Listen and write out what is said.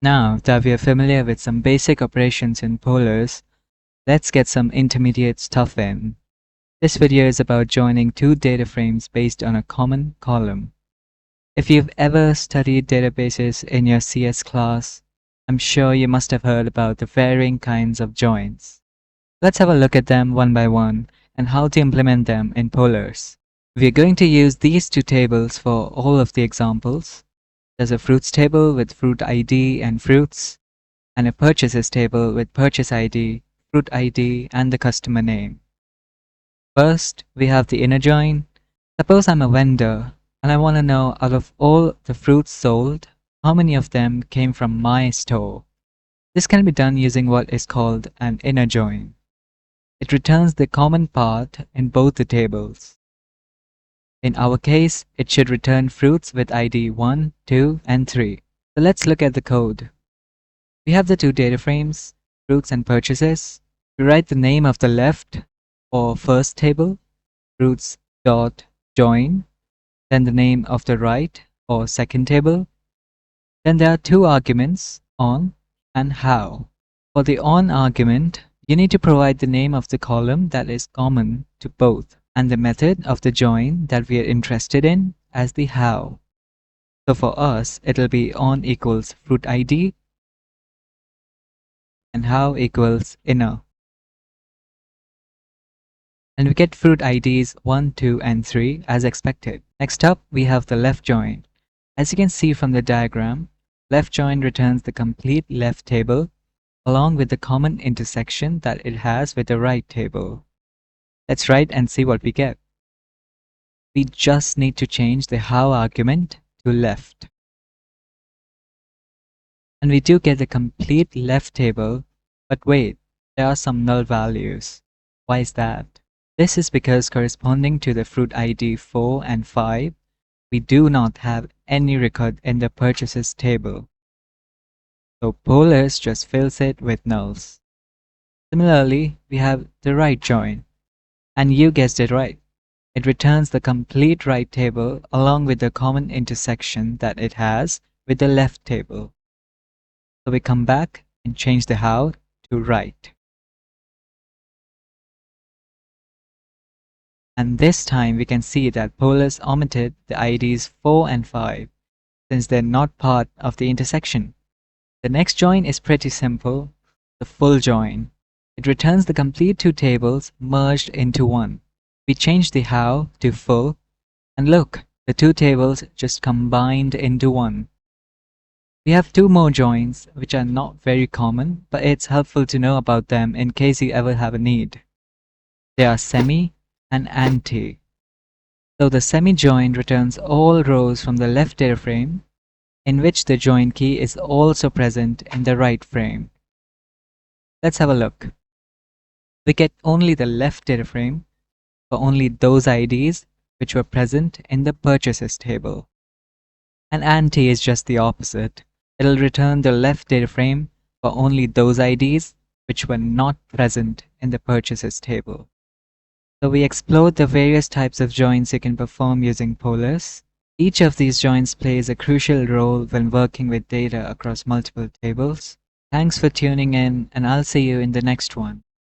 Now that we are familiar with some basic operations in polars, let's get some intermediate stuff in. This video is about joining two data frames based on a common column. If you've ever studied databases in your CS class, I'm sure you must have heard about the varying kinds of joins. Let's have a look at them one by one and how to implement them in polars. We're going to use these two tables for all of the examples. There's a fruits table with fruit ID and fruits, and a purchases table with purchase ID, fruit ID, and the customer name. First, we have the inner join. Suppose I'm a vendor, and I want to know out of all the fruits sold, how many of them came from my store. This can be done using what is called an inner join. It returns the common part in both the tables. In our case, it should return fruits with ID 1, 2, and 3. So let's look at the code. We have the two data frames, fruits and purchases. We write the name of the left or first table, fruits.join, then the name of the right or second table. Then there are two arguments, on and how. For the on argument, you need to provide the name of the column that is common to both, and the method of the join that we are interested in as the how. So for us, it'll be on equals fruit ID and how equals inner. And we get fruit IDs 1, 2, and 3 as expected. Next up, we have the left join. As you can see from the diagram, left join returns the complete left table along with the common intersection that it has with the right table. Let's write and see what we get. We just need to change the how argument to left. And we do get the complete left table, but wait, there are some null values. Why is that? This is because corresponding to the fruit ID 4 and 5, we do not have any record in the purchases table. So polars just fills it with nulls. Similarly, we have the right join. And you guessed it right. It returns the complete right table along with the common intersection that it has with the left table. So we come back and change the how to right. And this time we can see that polars omitted the IDs 4 and 5 since they're not part of the intersection. The next join is pretty simple, the full join. It returns the complete two tables merged into one. We change the how to full, and look, the two tables just combined into one. We have two more joins, which are not very common, but it's helpful to know about them in case you ever have a need. They are semi and anti. So the semi join returns all rows from the left data frame, in which the join key is also present in the right frame. Let's have a look. We get only the left data frame for only those IDs which were present in the purchases table. And anti is just the opposite. It'll return the left data frame for only those IDs which were not present in the purchases table. So we explored the various types of joins you can perform using polars. Each of these joins plays a crucial role when working with data across multiple tables. Thanks for tuning in, and I'll see you in the next one.